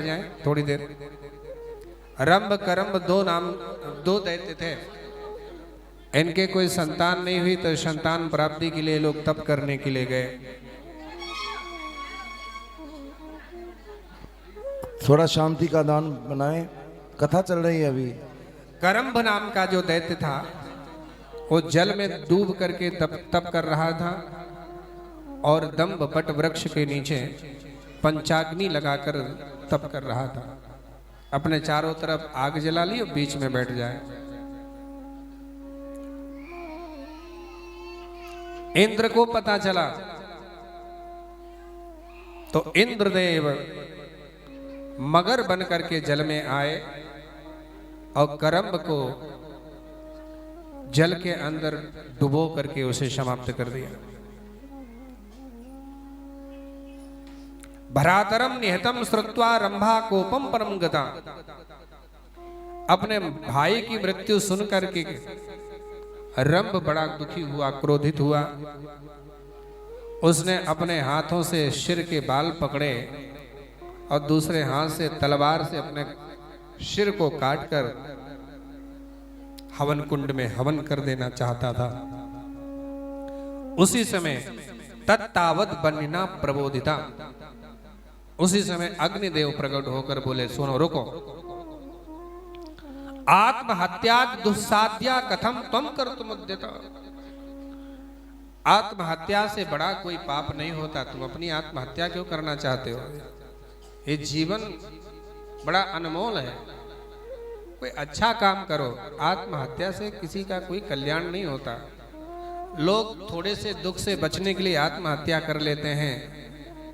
जाए थोड़ी देर। रंभ करम्ब दो दैत्य थे। इनके कोई संतान नहीं हुई तो संतान प्राप्ति के लिए लोग तप करने के लिए गए। थोड़ा शांति का दान बनाएं, कथा चल रही है अभी। करम्ब नाम का जो दैत्य था वो जल में डूब करके तप कर रहा था और दंभ बट वृक्ष के नीचे पंचाग्नि लगाकर तप कर रहा था। अपने चारों तरफ आग जला ली और बीच में बैठ जाए। इंद्र को पता चला तो इंद्रदेव मगर बन करके जल में आए और करम्ब को जल के अंदर डुबो करके उसे समाप्त कर दिया। भ्रातरम निहतम श्रुत्वा रंभा कोपम परम गता। अपने भाई की मृत्यु सुन करके रंभ बड़ा दुखी हुआ, क्रोधित हुआ। उसने अपने हाथों से सिर के बाल पकड़े और दूसरे हाथ से तलवार से अपने सिर को काटकर हवन कुंड में हवन कर देना चाहता था। उसी समय तत्तावत बन्निना प्रबोधिता। उसी समय अग्निदेव प्रकट होकर बोले, सुनो रुको, आत्महत्या दुस्साध्या कथम त्वं कर्तुम उद्यत। आत्महत्या से बड़ा कोई पाप नहीं होता, तुम अपनी आत्महत्या क्यों करना चाहते हो? ये जीवन बड़ा अनमोल है, कोई अच्छा काम करो। आत्महत्या से किसी का कोई कल्याण नहीं होता। लोग थोड़े से दुख से बचने के लिए आत्महत्या कर लेते हैं,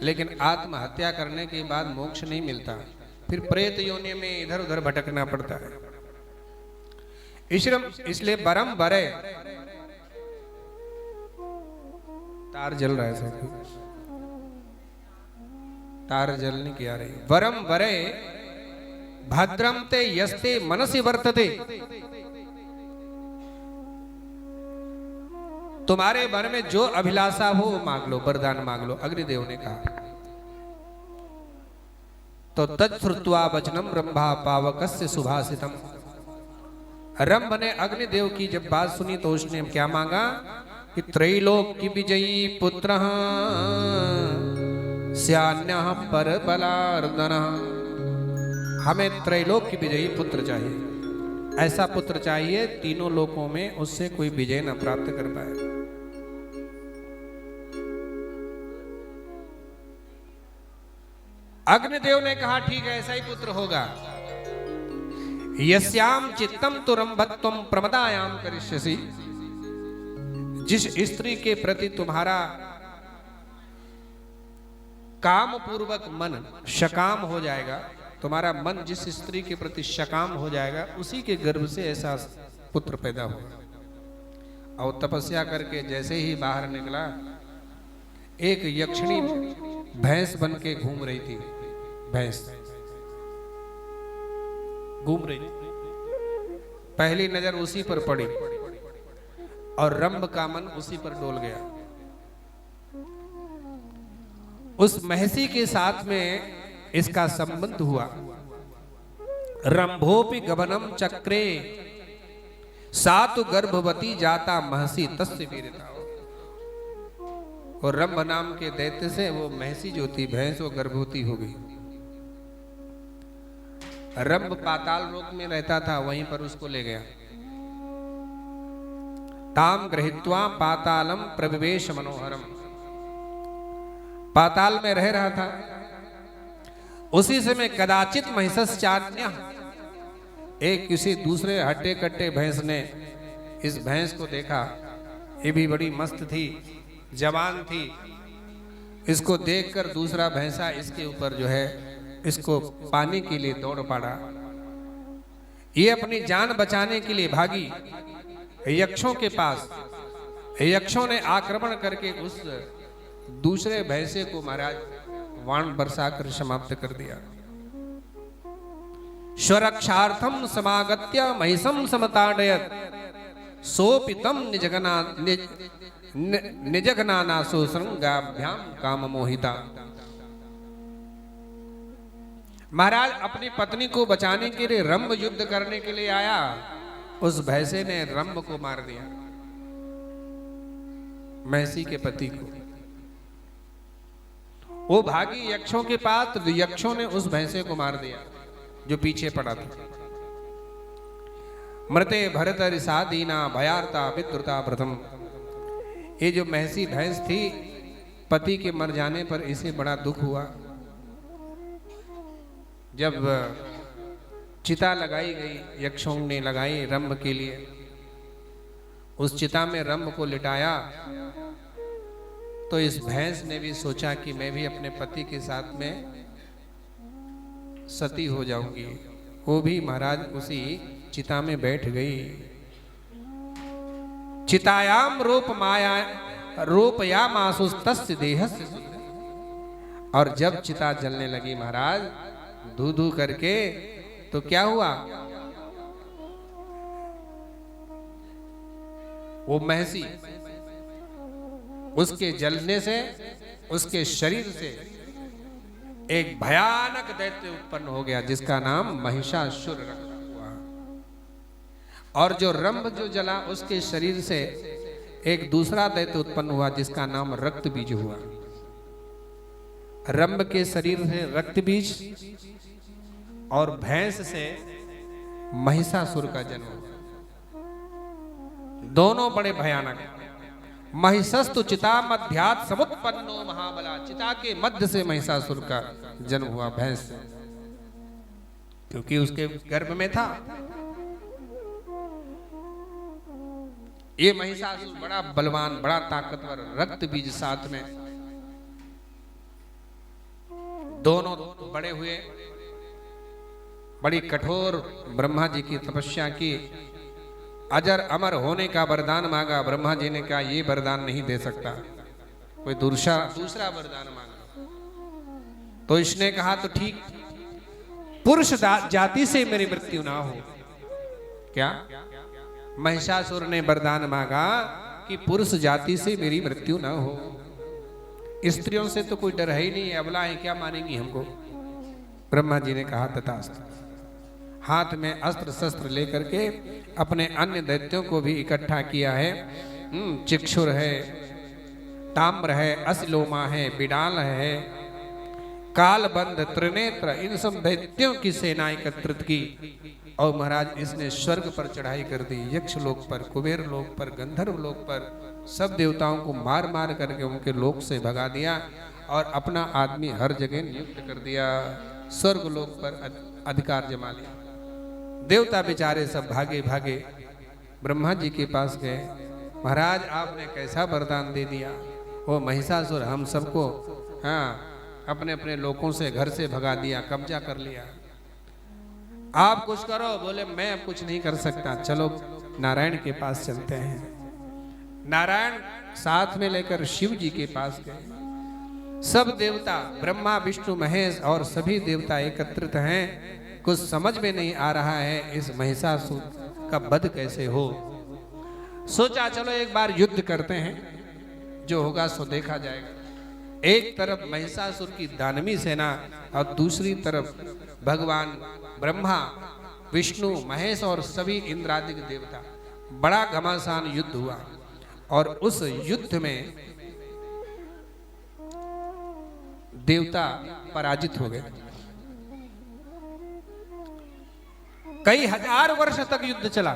लेकिन आत्महत्या करने के बाद मोक्ष नहीं मिलता, फिर प्रेत योनि में इधर उधर भटकना पड़ता है। इसलिए बरम बरे, तार जल रहा है सर, तार जलने की आ रही। वरम वरे भद्रम ते यस्ते मनसि वर्तते। तुम्हारे मन में जो अभिलाषा हो मांग लो, वरदान मांग लो, अग्निदेव ने कहा। तो तत्श्रुत्वा वचनम रंभा पावकस्य सुभाषितम। रंभ ने अग्निदेव की जब बात सुनी तो उसने क्या मांगा कि त्रैलोक की विजयी पुत्र स्यान्यः परबलार्दनः। हमें त्रैलोक की विजयी पुत्र चाहिए, ऐसा पुत्र चाहिए तीनों लोकों में उससे कोई विजय न प्राप्त कर पाए। अग्निदेव ने कहा ठीक है, ऐसा ही पुत्र होगा। यस्याम चित्तम तु रंभत्वम प्रमदायाम करिष्यसि। जिस स्त्री के प्रति तुम्हारा काम पूर्वक मन शकाम हो जाएगा, तुम्हारा मन जिस स्त्री के प्रति शकाम हो जाएगा, उसी के गर्भ से ऐसा पुत्र पैदा होगा। और तपस्या करके जैसे ही बाहर निकला, एक यक्षिणी भैंस बन के घूम रही थी। भैंस घूम रही, पहली नजर उसी पर पड़ी और रंभ का मन उसी पर डोल गया। उस महसी के साथ में इसका संबंध हुआ। रंभोपि गबनम चक्रे सातु गर्भवती जाता महसी तस्य वीरता। और रंभ नाम के दैत्य से वो महसी जो थी भैंस, वो गर्भवती हो गई। रंभ पाताल लोक में रहता था, वहीं पर उसको ले गया। ताम गृहीत्वा पातालम प्रविवेश मनोहरम। पाताल में रह रहा था। उसी समय कदाचित महिषश्चान्यः, एक किसी दूसरे हट्टे कट्टे भैंस ने इस भैंस को देखा। ये भी बड़ी मस्त थी, जवान थी। इसको देखकर दूसरा भैंसा इसके ऊपर जो है इसको पाने के लिए दौड़ पड़ा। ये अपनी जान बचाने के लिए भागी यक्षों के पास। यक्षों ने आक्रमण करके उस दूसरे भैंसे को महाराज वाण बरसाकर समाप्त कर दिया। स्वरक्षार्थम समागत्य महिषम समताडयत सोपितम निजघनानासु श्रृंगाभ्याम काम मोहिता। महाराज अपनी पत्नी को बचाने के लिए रंभ युद्ध करने के लिए आया, उस भैंसे ने रंभ को मार दिया, महसी के पति को। वो भागी यक्षों के पास, तो यक्षों ने उस भैंसे को मार दिया जो पीछे पड़ा था। मृते भरत रिसादीना भयार्ता विद्रुता प्रथम। ये जो महसी भैंस थी, पति के मर जाने पर इसे बड़ा दुख हुआ। जब चिता लगाई गई, यक्षों ने लगाई रंभ के लिए, उस चिता में रंभ को लिटाया, तो इस भैंस ने भी सोचा कि मैं भी अपने पति के साथ में सती हो जाऊंगी। वो भी महाराज उसी चिता में बैठ गई। चितायाम रूपया मासुस्तस्य देहस्य। और जब चिता जलने लगी महाराज धू धू करके, तो क्या हुआ, वो महसी, उसके जलने से, उसके शरीर से एक भयानक दैत्य उत्पन्न हो गया जिसका नाम महिषासुर रखा हुआ। और जो रंभ जो जला, उसके शरीर से एक दूसरा दैत्य उत्पन्न हुआ जिसका नाम रक्त बीज हुआ। रंभ के शरीर से रक्त बीज और भैंस से महिषासुर का जन्म हुआ। दोनों बड़े भयानक। महिषस्तु चिता मध्यात् समुत्पन्नो महाबला। चिता के मध्य से महिषासुर का जन्म हुआ भैंस से, क्योंकि उसके गर्भ में था। ये महिषासुर बड़ा बलवान, बड़ा ताकतवर, रक्त बीज साथ में, दोनों बड़े हुए। बड़ी कठोर ब्रह्मा जी की तपस्या की, अजर अमर होने का वरदान मांगा। ब्रह्मा जी ने कहा ये वरदान नहीं दे सकता, कोई दूसरा वरदान मांगा। तो इसने कहा तो ठीक, पुरुष जाति से मेरी मृत्यु ना हो। क्या? महिषासुर ने वरदान मांगा कि पुरुष जाति से मेरी मृत्यु ना हो। स्त्रियों से तो कोई डर है ही नहीं, अबला है, क्या मानेंगी हमको। ब्रह्मा जी ने कहा तथास्तु। हाथ में अस्त्र शस्त्र लेकर के अपने अन्य दैत्यों को भी इकट्ठा किया है। चिक्षुर है, ताम्र है, असलोमा है, बिडाल है, कालबंध, त्रिनेत्र, इन सब दैत्यों की सेना एकत्रित की। और महाराज इसने स्वर्ग पर चढ़ाई कर दी, यक्ष लोक पर, कुबेर लोक पर, गंधर्व लोक पर, सब देवताओं को मार मार करके उनके लोक से भगा दिया और अपना आदमी हर जगह नियुक्त कर दिया। स्वर्ग लोक पर अधिकार जमा लिया। देवता बेचारे सब भागे भागे ब्रह्मा जी के पास गए। महाराज आपने कैसा वरदान दे दिया, वो महिषासुर हम सबको अपने अपने लोकों से, घर से भगा दिया, कब्जा कर लिया। आप कुछ करो। बोले मैं अब कुछ नहीं कर सकता, चलो नारायण के पास चलते हैं। नारायण साथ में लेकर शिव जी के पास गए। सब देवता, ब्रह्मा विष्णु महेश और सभी देवता एकत्रित हैं। कुछ समझ में नहीं आ रहा है इस महिषासुर का वध कैसे हो। सोचा चलो एक बार युद्ध करते हैं, जो होगा सो देखा जाएगा। एक तरफ महिषासुर की दानवी सेना और दूसरी तरफ भगवान ब्रह्मा विष्णु महेश और सभी इंद्रादि देवता। बड़ा घमासान युद्ध हुआ और उस युद्ध में देवता पराजित हो गए। कई हजार वर्ष तक युद्ध चला,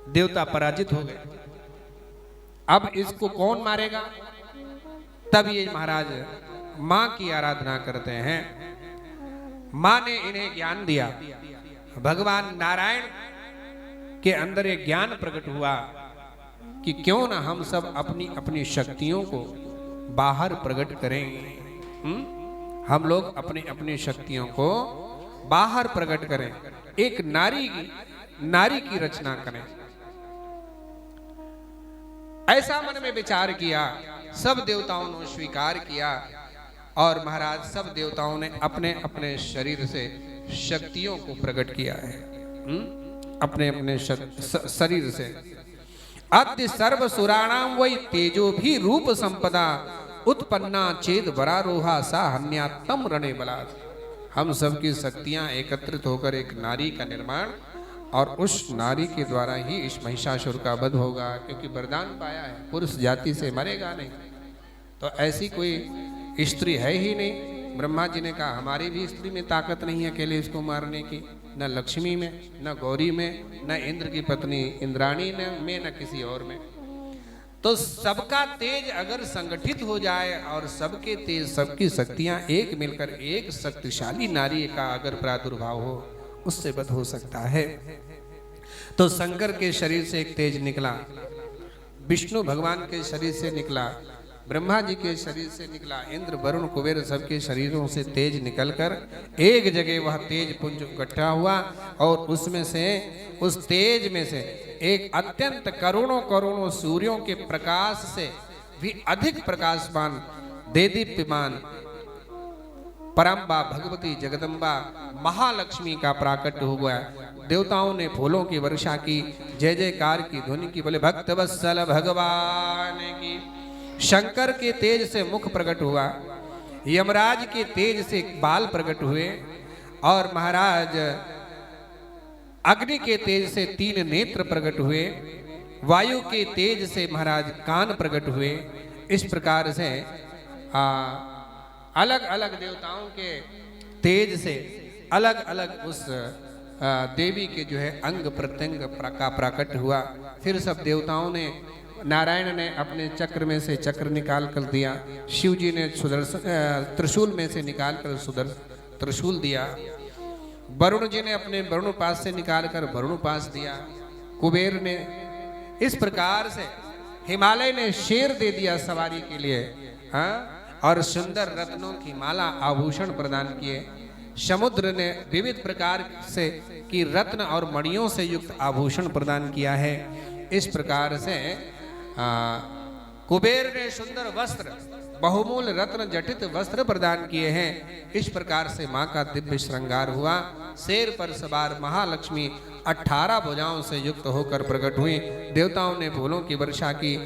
देवता पराजित हो गए। अब इसको कौन मारेगा? तब ये महाराज मां की आराधना करते हैं। मां ने इन्हें ज्ञान दिया। भगवान नारायण के अंदर एक ज्ञान प्रकट हुआ कि क्यों ना हम सब अपनी अपनी शक्तियों को बाहर प्रकट करेंगे। हम लोग अपनी अपनी शक्तियों को बाहर प्रकट करें, एक नारी की रचना करें। ऐसा मन में विचार किया, सब देवताओं ने स्वीकार किया और महाराज सब देवताओं ने अपने अपने शरीर से शक्तियों को प्रकट किया है। अपने अपने शरीर से। अद्य सर्व सुराणाम वै तेजो भी रूप संपदा उत्पन्ना चेद वरारोहा सा हन्या तम रणे बलात्। हम सबकी शक्तियां एकत्रित होकर एक नारी का निर्माण, और उस नारी के द्वारा ही इस महिषासुर का वध होगा, क्योंकि वरदान पाया है पुरुष जाति से मरेगा नहीं। तो ऐसी कोई स्त्री है ही नहीं। ब्रह्मा जी ने कहा हमारी भी स्त्री में ताकत नहीं है अकेले इसको मारने की, न लक्ष्मी में, न गौरी में, न इंद्र की पत्नी इंद्राणी में, न किसी और में। तो सबका तेज अगर संगठित हो जाए और सबके तेज, सबकी शक्तियां एक मिलकर एक शक्तिशाली नारी का अगर प्रादुर्भाव हो, उससे वध हो सकता है। तो शंकर के शरीर से एक तेज निकला, विष्णु भगवान के शरीर से निकला, ब्रह्मा जी के शरीर से निकला, इंद्र वरुण कुबेर सबके शरीरों से तेज निकलकर एक जगह वह तेज पुंज इकट्ठा हुआ, और उसमें से, उस तेज में से एक अत्यंत करोड़ों करोड़ों सूर्यों के प्रकाश से भी अधिक प्रकाशमान, देदीप्यमान परम्बा भगवती जगदम्बा महालक्ष्मी का प्राकट्य हो गया। देवताओं ने फूलों की वर्षा की, जय जयकार की ध्वनि की, बोले भक्त वत्सल भगवान की। शंकर के तेज से मुख प्रकट हुआ, यमराज के तेज से बाल प्रकट हुए, और महाराज अग्नि के तेज से 3 नेत्र प्रकट हुए, वायु के तेज से महाराज कान प्रकट हुए। इस प्रकार से अलग अलग देवताओं के तेज से अलग अलग उस देवी के जो है अंग प्रत्यंग का प्राकट्य हुआ। फिर सब देवताओं ने, नारायण ने अपने चक्र में से चक्र निकाल कर दिया, शिव जी ने सुदर्शन त्रिशूल में से निकाल कर त्रिशूल दिया, वरुण जी ने अपने वरुणोपास से निकाल कर वरुणोपास दिया, कुबेर ने, इस प्रकार से हिमालय ने शेर दे दिया सवारी के लिए, हाँ, और सुंदर रत्नों की माला आभूषण प्रदान किए। समुद्र ने विविध प्रकार से की रत्न और मणियों से युक्त आभूषण प्रदान किया है। इस प्रकार से कुबेर ने सुंदर वस्त्र, बहुमूल रत्न जटित वस्त्र प्रदान किए हैं। इस प्रकार से मां का दिव्य श्रृंगार हुआ। शेर पर सवार महालक्ष्मी 18 भुजाओं से युक्त होकर प्रकट हुई। देवताओं ने फूलों की वर्षा की।